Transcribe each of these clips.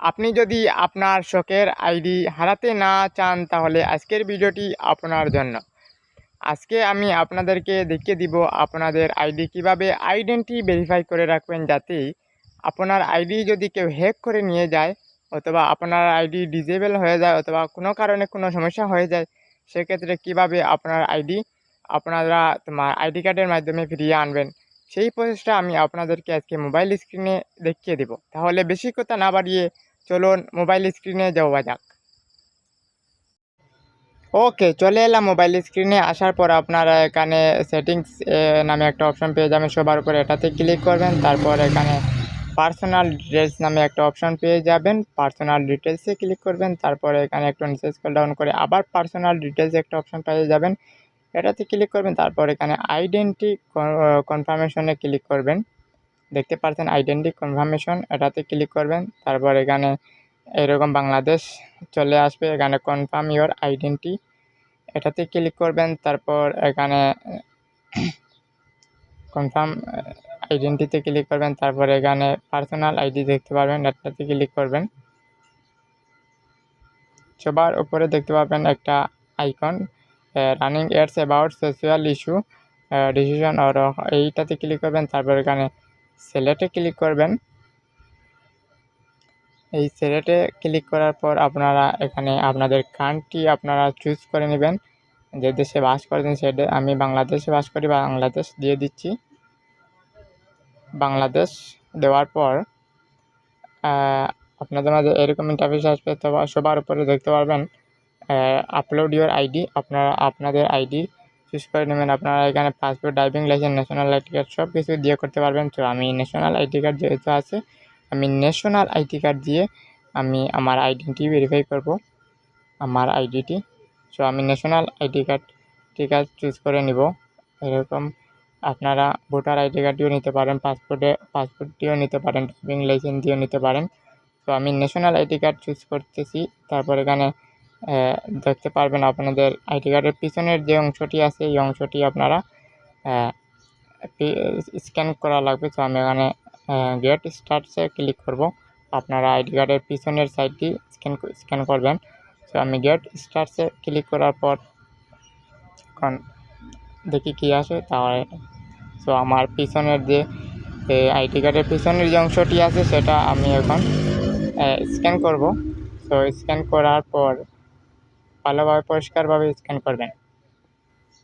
আপনি যদি আপনার শখের আইডি হারাতে না চান তাহলে আজকের ভিডিওটি আপনার জন্য। আজকে আমি আপনাদেরকে দেখিয়ে দিব আপনাদের আইডি কিভাবে আইডেন্টি ভেরিফাই করে রাখবেন, যাতে আপনার আইডি যদি কেউ হ্যাক করে নিয়ে যায় অথবা আপনার আইডি ডিসেবল হয়ে যায় অথবা কোনো কারণে কোনো সমস্যা হয়ে যায়, সেক্ষেত্রে কিভাবে আপনার আইডি আপনারা আইডি কার্ডের মাধ্যমে ফিরিয়ে আনবেন, সেই প্রসেসটা আমি আপনাদেরকে আজকে মোবাইল স্ক্রিনে দেখিয়ে দেব। তাহলে বেশি কথা না বাড়িয়ে চলুন মোবাইল স্ক্রিনে যাওয়া যাক। ওকে, চলে এলাম মোবাইল স্ক্রিনে। আসার পর আপনারা এখানে সেটিংস নামে একটা অপশন পেয়ে যাবেন সবার উপরে, এটাতে ক্লিক করবেন। তারপর এখানে পার্সোনাল ডিটেলস নামে একটা অপশন পেয়ে যাবেন, পার্সোনাল ডিটেলসে ক্লিক করবেন। তারপরে এখানে একটু নিচে স্ক্রল ডাউন করে আবার পার্সোনাল ডিটেলসে একটা অপশন পেয়ে যাবেন, এটাতে ক্লিক করবেন। তারপর এখানে আইডেন্টি কনফার্মেশনে ক্লিক করবেন, দেখতে পাচ্ছেন আইডেন্টি কনফার্মেশন, এটাতে ক্লিক করবেন। তারপর এখানে এরকম বাংলাদেশ চলে আসবে, এখানে কনফার্ম ইওর আইডেন্টি, এটাতে ক্লিক করবেন। তারপর এখানে কনফার্ম আইডেন্টিতে ক্লিক করবেন। তারপর এখানে পার্সোনাল আইডি দেখতে পারবেন, এটাতে ক্লিক করবেন। সবার উপরে দেখতে পাবেন একটা icon, running ads about social issue decision or, এইটাতে ক্লিক করবেন। তারপর এখানে সিলেক্টে ক্লিক করবেন। এই সিলেক্টে ক্লিক করার পর আপনারা এখানে আপনাদের কান্ট্রি আপনারা চুজ করে নেবেন, যে দেশে বাস করেন সেটা। আমি বাংলাদেশে বাস করি, বাংলাদেশ দিয়ে দিচ্ছি। বাংলাদেশ দেওয়ার পর আপনাদের মাঝে এরকম ইন্টারফেস আসবে। তো সবার উপরে দেখতে পারবেন আপলোড ইওর আইডি, আপনারা আপনাদের আইডি চুজ করে নেবেন। আপনারা এখানে passport, driving licence, national ID card সব কিছু দিয়ে করতে পারবেন। তো আমি ন্যাশনাল আইডি কার্ড যেহেতু আছে, আমি ন্যাশনাল আইডি কার্ড দিয়ে আমি আমার আইডেন্টি ভেরিফাই করব, আমার আইডিটি। সো আমি ন্যাশনাল আইডি কার্ড চুজ করে নিব। এরকম আপনারা ভোটার আইডি কার্ড দিয়েও নিতে পারেন, পাসপোর্ট দিয়েও নিতে পারেন, ড্রাইভিং লাইসেন্স দিয়েও নিতে পারেন। তো আমি ন্যাশনাল আইডি কার্ড চুজ করতেছি। তারপর এখানে দেখতে পারবেন আপনাদের আইডি কার্ডের পিছনের যে অংশটি আছে, এই অংশটি আপনারা স্ক্যান করা লাগবে। তো আমি এখানে গেট স্টার্টসে ক্লিক করব, আপনারা আইডি কার্ডের পিছনের সাইডটি স্ক্যান করবেন। তো আমি গেট স্টার্টসে ক্লিক করার পর এখন দেখি কী আসে। তাহলে তো আমার পিছনের যে আইডি কার্ডের পিছনের যে অংশটি আছে সেটা আমি এখন স্ক্যান করব। তো স্ক্যান করার পর ভালোভাবে পরিষ্কারভাবে স্ক্যান করবেন,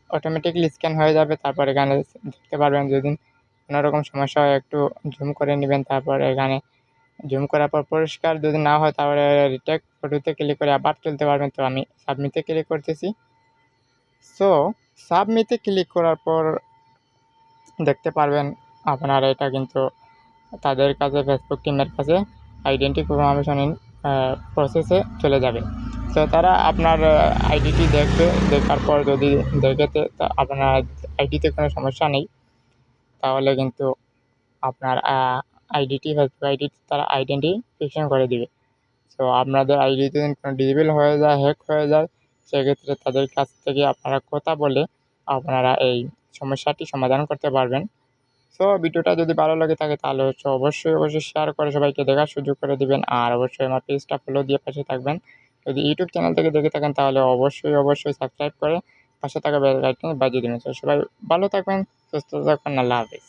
অটোমেটিকলি স্ক্যান হয়ে যাবে। তারপর এখানে দেখতে পারবেন যদি কোনো রকম সমস্যা হয় একটু জুম করে নেবেন। তারপর এখানে জুম করার পর পরিষ্কার যদি না হয় তাহলে রিটেক ফটোতে ক্লিক করে আবার তুলতে পারবেন। তো আমি সাবমিটে ক্লিক করতেছি। সো সাবমিটে ক্লিক করার পর দেখতে পারবেন আপনারা এটা কিন্তু তাদের কাছে, ফেসবুক টিমের কাছে আইডেন্টি কনফার্মেশন প্রসেসে চলে যাবে। তো তারা আপনার আইডিটি দেখবে, দেখার পর যদি দেখেতে আপনার আইডিতে কোনো সমস্যা নেই, তাহলে কিন্তু আপনার আইডিটি, ফেসবুক আইডিটি তারা আইডেন্টিফিকেশন করে দিবে। তো আপনাদের আইডি যদি কোনো ডিসেবল হয়ে যায়, হ্যাক হয়ে যায়, সেক্ষেত্রে তাদের কাছ থেকে আপনারা কথা বলে আপনারা এই সমস্যাটি সমাধান করতে পারবেন। সো ভিডিওটা যদি ভালো লাগে থাকে তাহলে অবশ্যই শেয়ার করে সবাইকে দেখার সুযোগ করে দিবেন। আর অবশ্যই আমার পেজটা ফলো দিয়ে পাশে থাকবেন। যদি ইউটিউব চ্যানেল থেকে দেখে থাকেন তাহলে অবশ্যই সাবস্ক্রাইব করে পাশে থাকা বেল আইকনে বাজিয়ে দিবেন। সবাই ভালো থাকবেন, সুস্থ থাকবেন, আল্লাহ হাফেজ।